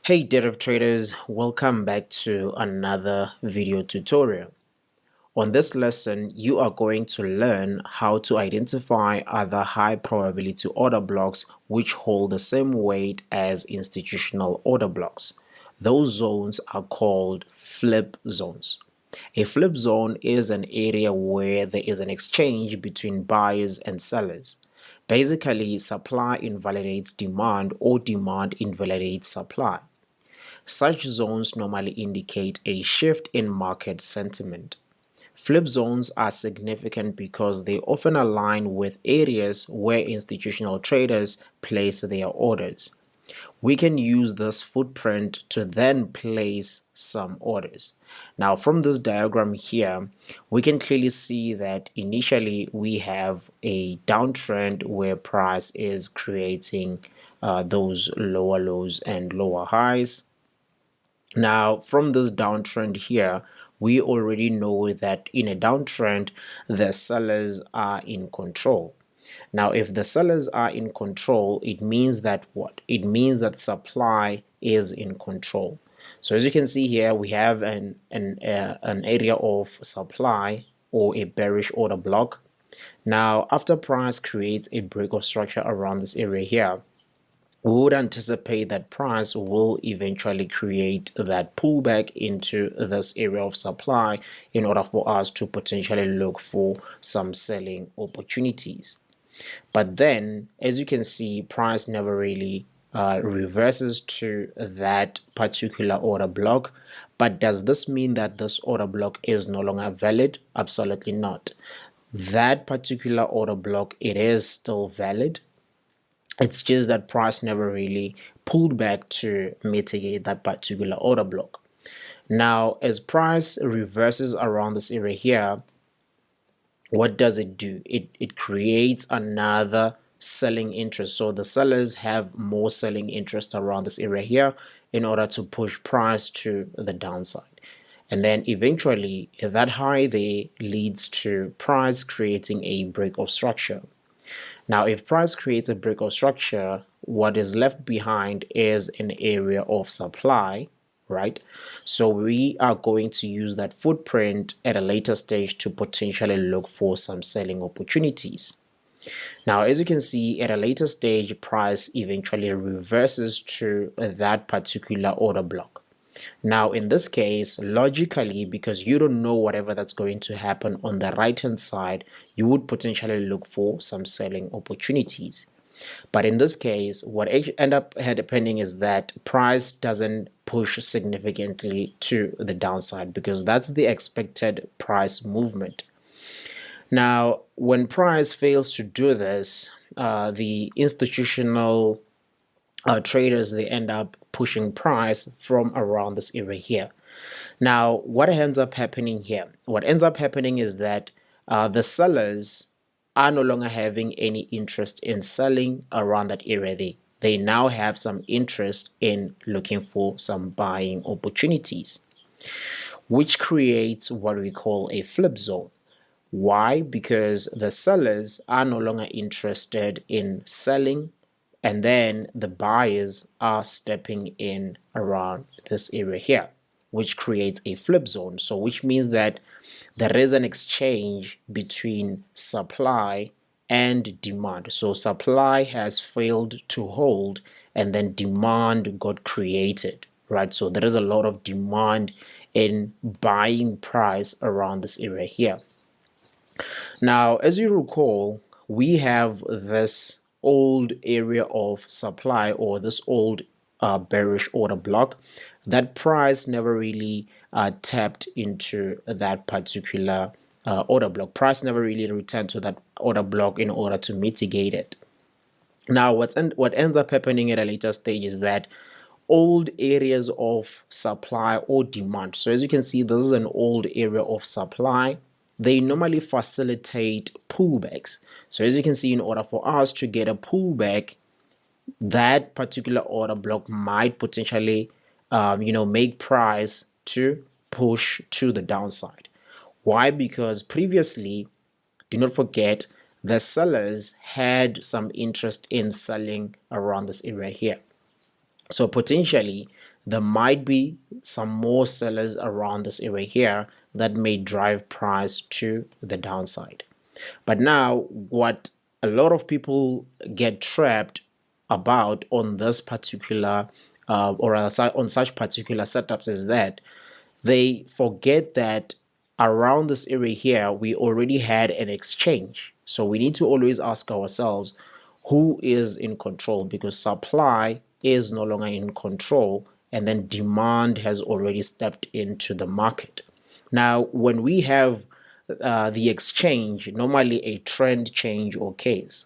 Hey Deriv traders, welcome back to another video tutorial. On this lesson, you are going to learn how to identify other high probability order blocks which hold the same weight as institutional order blocks. Those zones are called flip zones. A flip zone is an area where there is an exchange between buyers and sellers. Basically, supply invalidates demand or demand invalidates supply. Such zones normally indicate a shift in market sentiment. Flip zones are significant because they often align with areas where institutional traders place their orders. We can use this footprint to then place some orders. Now, from this diagram here, we can clearly see that initially we have a downtrend where price is creating those lower lows and lower highs. Now, from this downtrend here, we already know that in a downtrend, the sellers are in control. Now, if the sellers are in control, it means that what? It means that supply is in control. So as you can see here, we have an area of supply or a bearish order block. Now, after price creates a break of structure around this area here, we would anticipate that price will eventually create that pullback into this area of supply in order for us to potentially look for some selling opportunities. But then, as you can see, price never really reverses to that particular order block. But does this mean that this order block is no longer valid? Absolutely not. That particular order block, it is still valid. It's just that price never really pulled back to mitigate that particular order block. Now, as price reverses around this area here, what does it do? It creates another selling interest. So the sellers have more selling interest around this area here in order to push price to the downside. And then eventually that high there leads to price creating a break of structure. Now, if price creates a break of structure, what is left behind is an area of supply, right? So we are going to use that footprint at a later stage to potentially look for some selling opportunities. Now, as you can see, at a later stage, price eventually reverses to that particular order block. Now, in this case, logically, because you don't know whatever that's going to happen on the right-hand side, you would potentially look for some selling opportunities. But in this case, what end up happening is that price doesn't push significantly to the downside because that's the expected price movement. Now, when price fails to do this, the institutional traders, they end up pushing price from around this area here. Now, what ends up happening here? What ends up happening is that the sellers are no longer having any interest in selling around that area. They now have some interest in looking for some buying opportunities, which creates what we call a flip zone. Why? Because the sellers are no longer interested in selling, and then the buyers are stepping in around this area here, which creates a flip zone. So which means that there is an exchange between supply and demand. So supply has failed to hold and then demand got created, right? So there is a lot of demand in buying price around this area here. Now, as you recall, we have this old area of supply or this old bearish order block. That price never really tapped into that particular order block. Price never really returned to that order block in order to mitigate it. Now, what ends up happening at a later stage is that old areas of supply or demand. So as you can see, this is an old area of supply. They normally facilitate pullbacks. So as you can see, in order for us to get a pullback, that particular order block might potentially, make price to push to the downside. Why? Because previously, do not forget, the sellers had some interest in selling around this area here. So potentially, there might be some more sellers around this area here that may drive price to the downside. But now what a lot of people get trapped about on this particular or on such particular setups is that they forget that around this area here we already had an exchange. So we need to always ask ourselves who is in control, because supply is no longer in control and then demand has already stepped into the market. Now when we have the exchange, normally a trend change occurs.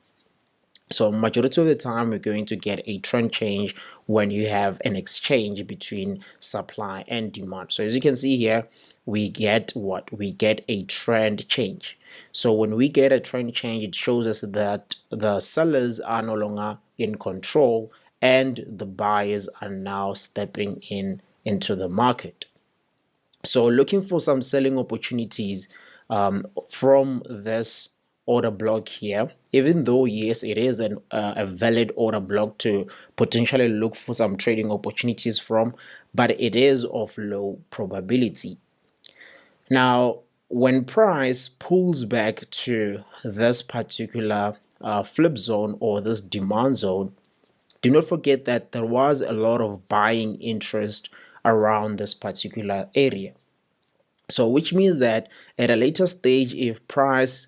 So majority of the time, we're going to get a trend change when you have an exchange between supply and demand. So as you can see here, we get what? We get a trend change. So when we get a trend change, it shows us that the sellers are no longer in control and the buyers are now stepping into the market. So looking for some selling opportunities from this order block here, even though yes, it is a valid order block to potentially look for some trading opportunities from, but it is of low probability. Now when price pulls back to this particular flip zone or this demand zone, do not forget that there was a lot of buying interest around this particular area. So which means that at a later stage, if price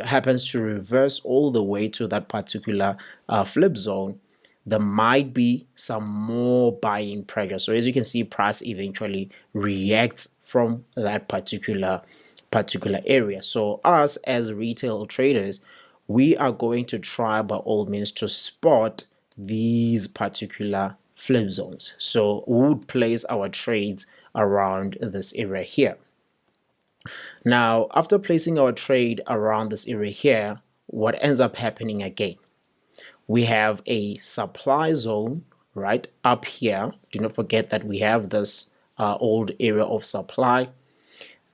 happens to reverse all the way to that particular flip zone, there might be some more buying pressure. So as you can see, price eventually reacts from that particular area. So us as retail traders, we are going to try by all means to spot these particular flip zones. So we would place our trades around this area here. Now, after placing our trade around this area here, what ends up happening again? We have a supply zone right up here. Do not forget that we have this old area of supply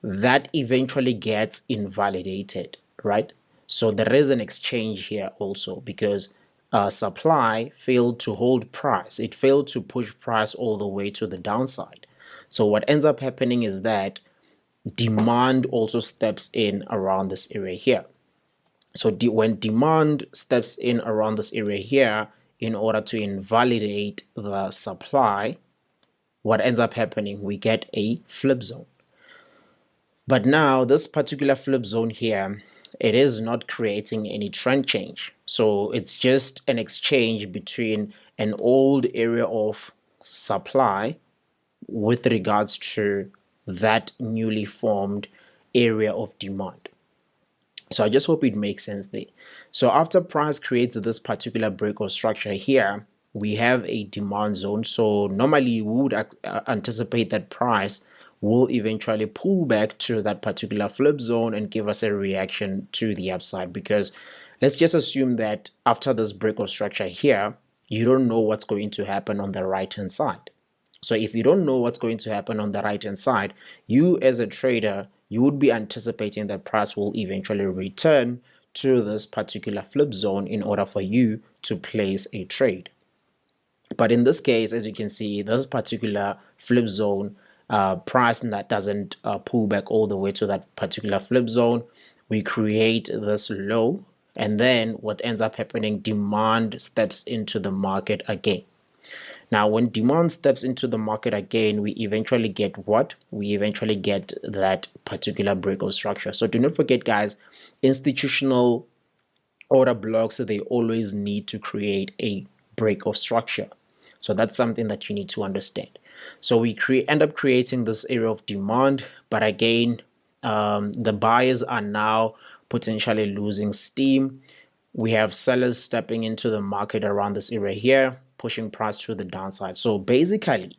that eventually gets invalidated, right? So there is an exchange here also, because supply failed to hold price. It failed to push price all the way to the downside. So what ends up happening is that demand also steps in around this area here. So when demand steps in around this area here in order to invalidate the supply, what ends up happening, we get a flip zone. But now this particular flip zone here, it is not creating any trend change. So it's just an exchange between an old area of supply with regards to that newly formed area of demand. So I just hope it makes sense there. So after price creates this particular break or structure here, we have a demand zone. So normally we would anticipate that price will eventually pull back to that particular flip zone and give us a reaction to the upside, because let's just assume that after this break or structure here, you don't know what's going to happen on the right hand side. So if you don't know what's going to happen on the right hand side, you as a trader, you would be anticipating that price will eventually return to this particular flip zone in order for you to place a trade. But in this case, as you can see, this particular flip zone, price that doesn't pull back all the way to that particular flip zone, we create this low, and then what ends up happening, demand steps into the market again. Now, when demand steps into the market again, we eventually get what? We eventually get that particular breakout structure. So do not forget, guys, institutional order blocks, they always need to create a breakout structure. So that's something that you need to understand. So we end up creating this area of demand, but again, the buyers are now potentially losing steam. We have sellers stepping into the market around this area here, pushing price to the downside. So basically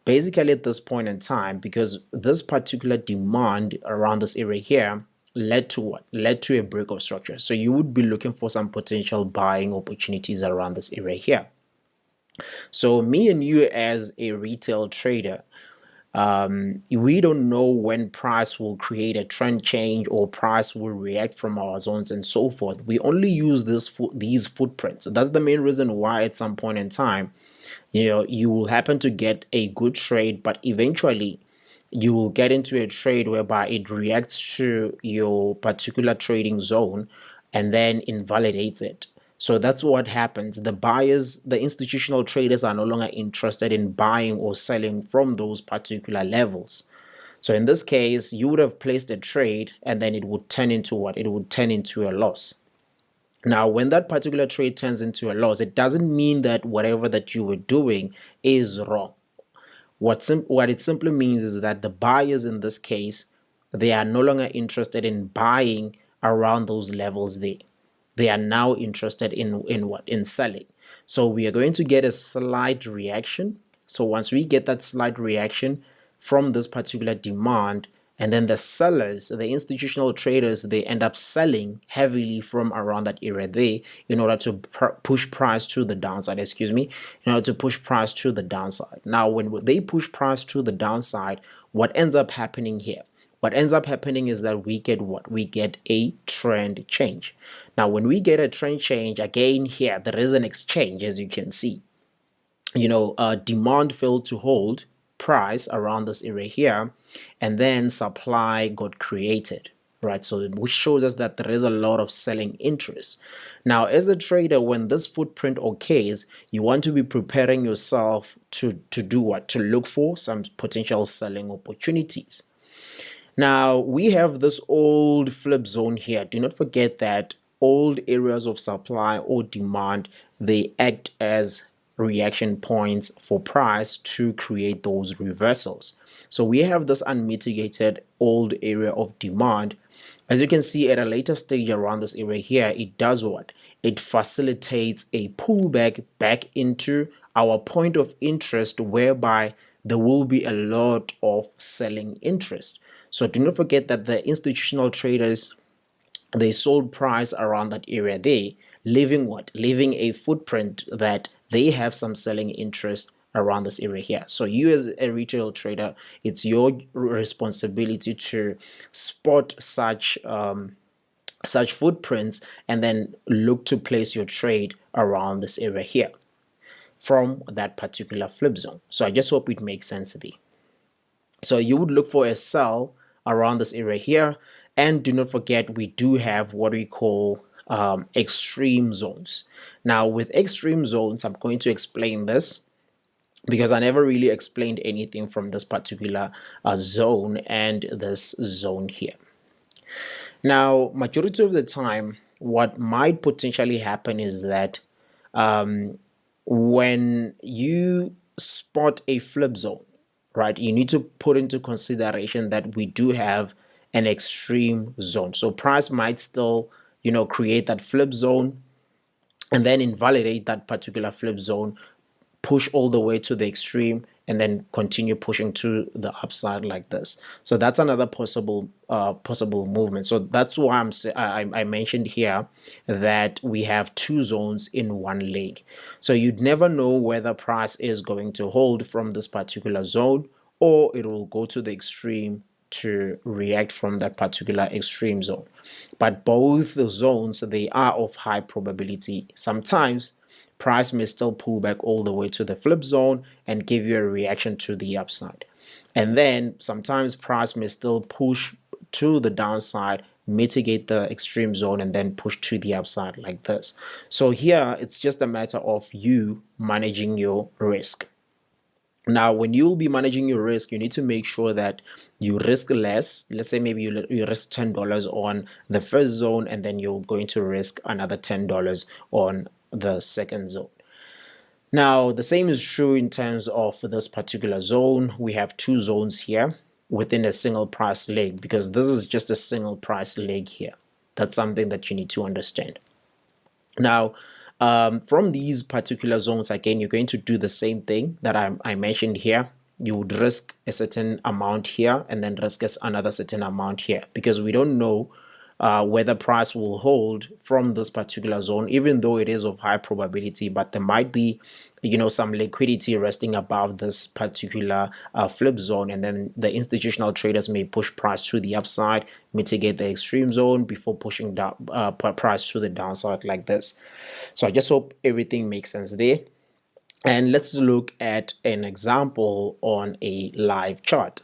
at this point in time, because this particular demand around this area here led to what? Led to a breakout structure. So you would be looking for some potential buying opportunities around this area here. So me and you as a retail trader, We don't know when price will create a trend change or price will react from our zones and so forth. We only use these footprints. That's the main reason why at some point in time, you will happen to get a good trade, but eventually you will get into a trade whereby it reacts to your particular trading zone and then invalidates it. So that's what happens. The buyers, the institutional traders, are no longer interested in buying or selling from those particular levels. So in this case, you would have placed a trade and then it would turn into what? It would turn into a loss. Now, when that particular trade turns into a loss, it doesn't mean that whatever that you were doing is wrong. What it simply means is that the buyers in this case, they are no longer interested in buying around those levels there. They are now interested in what? In selling. So we are going to get a slight reaction. So once we get that slight reaction from this particular demand, and then the sellers, the institutional traders, they end up selling heavily from around that area there in order to push price to the downside, in order to push price to the downside. Now, when they push price to the downside, what ends up happening here? What ends up happening is that we get what? We get a trend change. Now, when we get a trend change, again here, there is an exchange, as you can see. Demand failed to hold price around this area here, and then supply got created, right? So which shows us that there is a lot of selling interest. Now, as a trader, when this footprint occurs, you want to be preparing yourself to do what? To look for some potential selling opportunities. Now, we have this old flip zone here. Do not forget that old areas of supply or demand, they act as reaction points for price to create those reversals. So we have this unmitigated old area of demand. As you can see at a later stage around this area here, it does what? It facilitates a pullback back into our point of interest, whereby there will be a lot of selling interest. So do not forget that the institutional traders, they sold price around that area there, leaving what? Leaving a footprint that they have some selling interest around this area here. So you as a retail trader, it's your responsibility to spot such footprints and then look to place your trade around this area here from that particular flip zone. So I just hope it makes sense to you. So you would look for a sell around this area here. And do not forget, we do have what we call extreme zones. Now, with extreme zones, I'm going to explain this because I never really explained anything from this particular zone and this zone here. Now, majority of the time, what might potentially happen is that when you spot a flip zone, right, you need to put into consideration that we do have an extreme zone. So price might still, create that flip zone and then invalidate that particular flip zone, push all the way to the extreme, and then continue pushing to the upside like this. So that's another possible movement. So that's why I mentioned here that we have two zones in one leg. So you'd never know whether price is going to hold from this particular zone or it will go to the extreme to react from that particular extreme zone. But both the zones, they are of high probability. Sometimes price may still pull back all the way to the flip zone and give you a reaction to the upside. And then sometimes price may still push to the downside, mitigate the extreme zone, and then push to the upside like this. So here, it's just a matter of you managing your risk. Now, when you'll be managing your risk, you need to make sure that you risk less. Let's say maybe you risk $10 on the first zone, and then you're going to risk another $10 on the second zone. Now, the same is true in terms of this particular zone. We have two zones here within a single price leg, because this is just a single price leg here. That's something that you need to understand. Now, from these particular zones, again, you're going to do the same thing that I mentioned here. You would risk a certain amount here and then risk another certain amount here, because we don't know whether price will hold from this particular zone, even though it is of high probability, but there might be some liquidity resting above this particular flip zone, and then the institutional traders may push price to the upside, mitigate the extreme zone before pushing down price to the downside like this. So I just hope everything makes sense there. And let's look at an example on a live chart.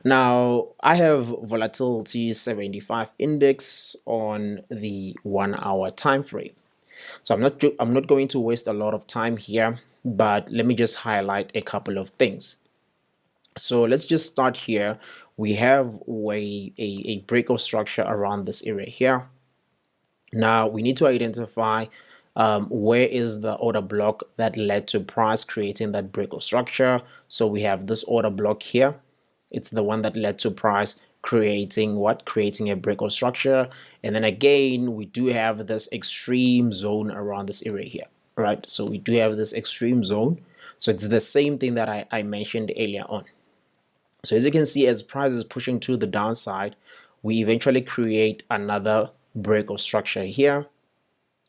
Now, I have volatility 75 index on the 1 hour time frame. So I'm not going to waste a lot of time here, but let me just highlight a couple of things. So let's just start here. We have a breakout structure around this area here. Now we need to identify where is the order block that led to price creating that breakout structure. So we have this order block here. It's the one that led to price creating what? Creating a breakout structure. And then again, we do have this extreme zone around this area here, right? So we do have this extreme zone. So it's the same thing that I mentioned earlier on. So as you can see, as price is pushing to the downside, we eventually create another breakout structure here,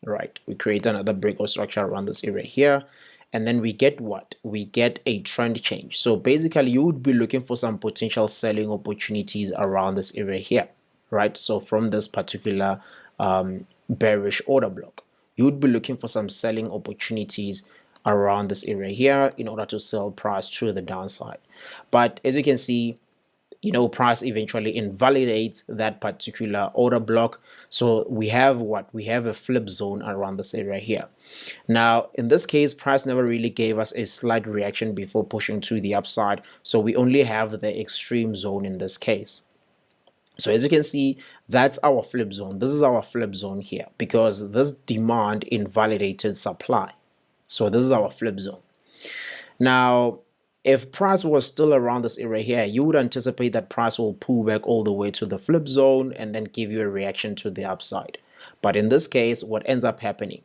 right? We create another breakout structure around this area here. And then we get what? We get a trend change. So basically, you would be looking for some potential selling opportunities around this area here, right? So from this particular bearish order block, you would be looking for some selling opportunities around this area here in order to sell price to the downside. But as you can see, price eventually invalidates that particular order block. So we have what? We have a flip zone around this area here. Now, in this case, price never really gave us a slight reaction before pushing to the upside. So we only have the extreme zone in this case. So as you can see, that's our flip zone. This is our flip zone here because this demand invalidated supply. So this is our flip zone. Now, if price was still around this area here, you would anticipate that price will pull back all the way to the flip zone and then give you a reaction to the upside. But in this case, what ends up happening?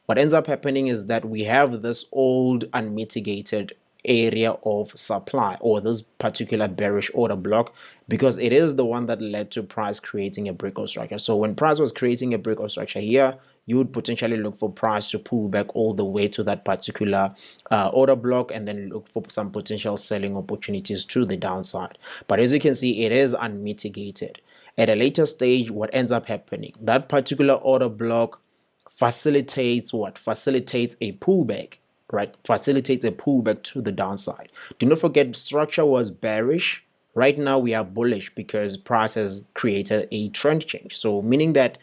What ends up happening is that we have this old unmitigated area of supply, or this particular bearish order block, because it is the one that led to price creating a breakout structure. So when price was creating a breakout structure here, you would potentially look for price to pull back all the way to that particular order block and then look for some potential selling opportunities to the downside. But as you can see, it is unmitigated. At a later stage, what ends up happening? That particular order block facilitates what? Facilitates a pullback, right? Facilitates a pullback to the downside. Do not forget, structure was bearish. Right now we are bullish because price has created a trend change. So meaning that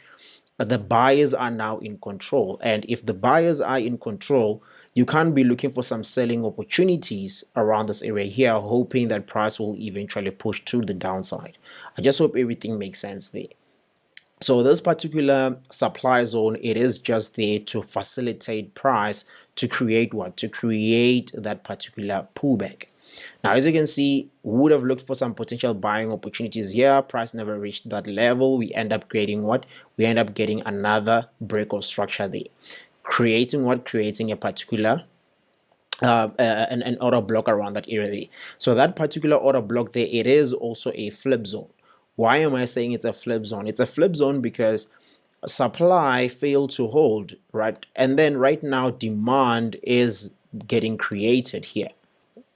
the buyers are now in control. And if the buyers are in control, you can't be looking for some selling opportunities around this area here, hoping that price will eventually push to the downside. I just hope everything makes sense there. So this particular supply zone, it is just there to facilitate price to create what? To create that particular pullback. Now, as you can see, we would have looked for some potential buying opportunities here. Price never reached that level. We end up creating what? We end up getting another breakout structure there. Creating what? Creating a particular an order block around that area there. So that particular order block there, it is also a flip zone. Why am I saying it's a flip zone? It's a flip zone because supply failed to hold, right? And then right now demand is getting created here.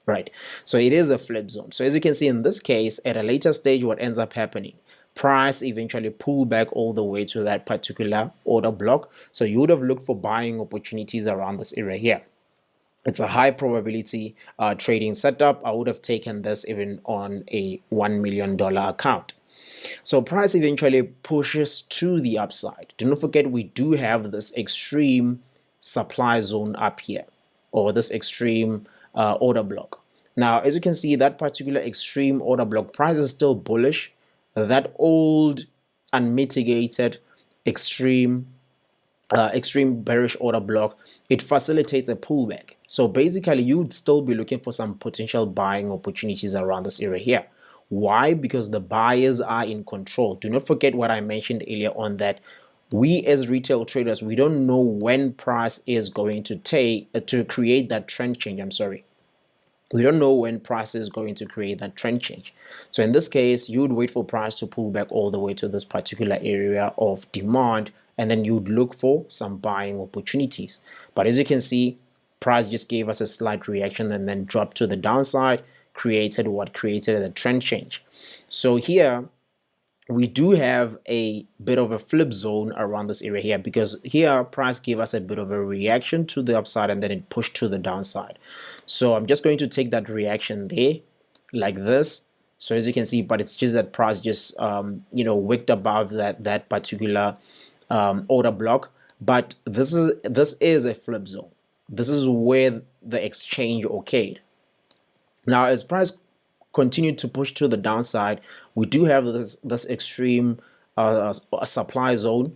Right, so it is a flip zone. So as you can see in this case, at a later stage, what ends up happening? Price eventually pull back all the way to that particular order block. So you would have looked for buying opportunities around this area here. It's a high probability trading setup. I would have taken this even on a $1 million account. So price eventually pushes to the upside. Do not forget, we do have this extreme supply zone up here, or this extreme order block. Now, as you can see, that particular extreme order block, price is still bullish. That old unmitigated extreme bearish order block, it facilitates a pullback. So basically, you would still be looking for some potential buying opportunities around this area here. Why? Because the buyers are in control. Do not forget what I mentioned earlier on, that we as retail traders, we don't know when price is going to take to create that trend change. I'm sorry. We don't know when price is going to create that trend change. So in this case, you would wait for price to pull back all the way to this particular area of demand, and then you'd look for some buying opportunities. But as you can see, price just gave us a slight reaction and then dropped to the downside, created a trend change. So here we do have a bit of a flip zone around this area here, because here price gave us a bit of a reaction to the upside and then it pushed to the downside. So I'm just going to take that reaction there like this. So as you can see, but it's just that price just wicked above that particular order block. But this is a flip zone. This is where the exchange okayed. Now as price continued to push to the downside, we do have this extreme supply zone.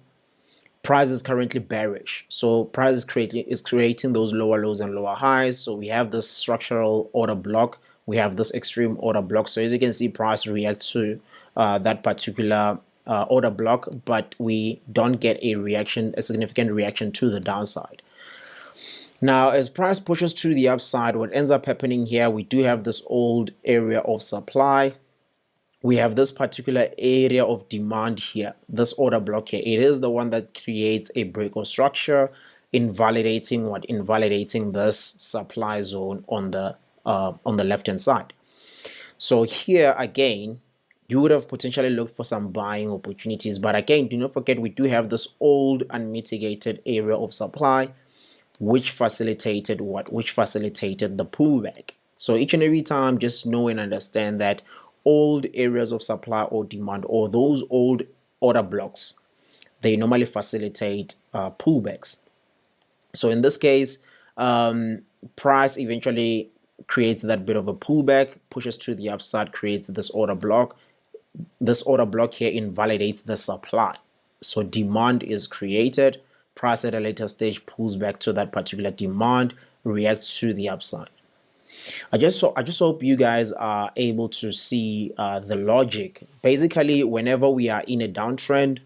Price is currently bearish, so price is creating those lower lows and lower highs. So we have this structural order block, we have this extreme order block. So as you can see, price reacts to that particular order block, but we don't get a significant reaction to the downside. Now, as price pushes to the upside, what ends up happening here, we do have this old area of supply. We have this particular area of demand here, this order block here. It is the one that creates a break of structure, invalidating this supply zone on the left hand side. So here again, you would have potentially looked for some buying opportunities, but again, do not forget we do have this old unmitigated area of supply, which facilitated what? Which facilitated the pullback. So each and every time, just know and understand that old areas of supply or demand, or those old order blocks, they normally facilitate pullbacks. So in this case, price eventually creates that bit of a pullback, pushes to the upside, creates this order block. This order block here invalidates the supply. So demand is created. Price at a later stage pulls back to that particular demand, reacts to the upside. I just hope you guys are able to see the logic. Basically, whenever we are in a downtrend,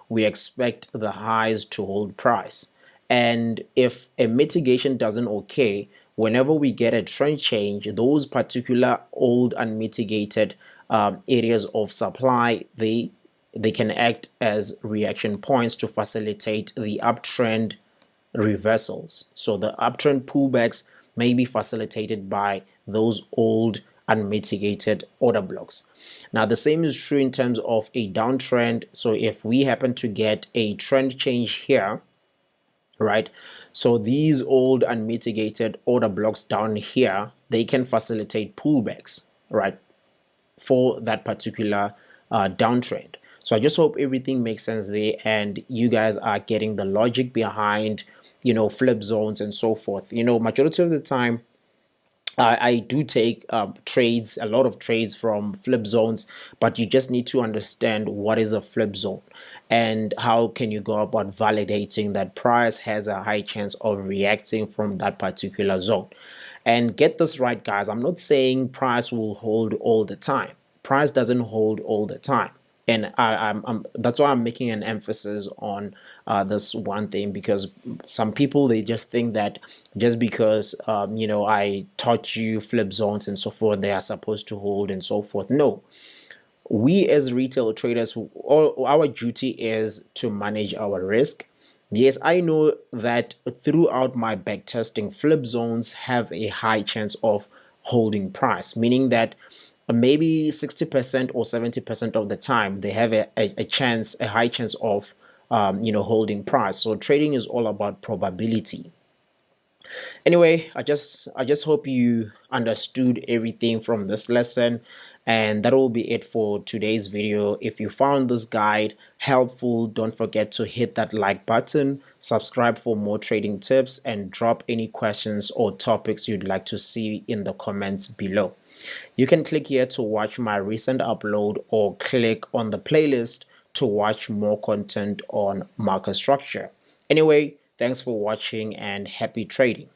we expect the highs to hold price. And if a mitigation doesn't okay, whenever we get a trend change, those particular old unmitigated areas of supply, they can act as reaction points to facilitate the uptrend reversals. So the uptrend pullbacks may be facilitated by those old unmitigated order blocks. Now the same is true in terms of a downtrend. So if we happen to get a trend change here, right, so these old unmitigated order blocks down here, they can facilitate pullbacks, right, for that particular downtrend. So I just hope everything makes sense there and you guys are getting the logic behind, flip zones and so forth. Majority of the time, I do take trades, a lot of trades from flip zones, but you just need to understand what is a flip zone and how can you go about validating that price has a high chance of reacting from that particular zone. And get this right, guys, I'm not saying price will hold all the time. Price doesn't hold all the time. And that's why I'm making an emphasis on this one thing, because some people, they just think that just because I taught you flip zones and so forth, they are supposed to hold and so forth. No, we as retail traders, our duty is to manage our risk. Yes, I know that throughout my back testing, flip zones have a high chance of holding price, meaning that maybe 60% or 70% of the time they have a high chance of holding price. So trading is all about probability. Anyway, I just hope you understood everything from this lesson, and that will be it for today's video. If you found this guide helpful, don't forget to hit that like button, subscribe for more trading tips, and drop any questions or topics you'd like to see in the comments below. You can click here to watch my recent upload, or click on the playlist to watch more content on market structure. Anyway, thanks for watching and happy trading.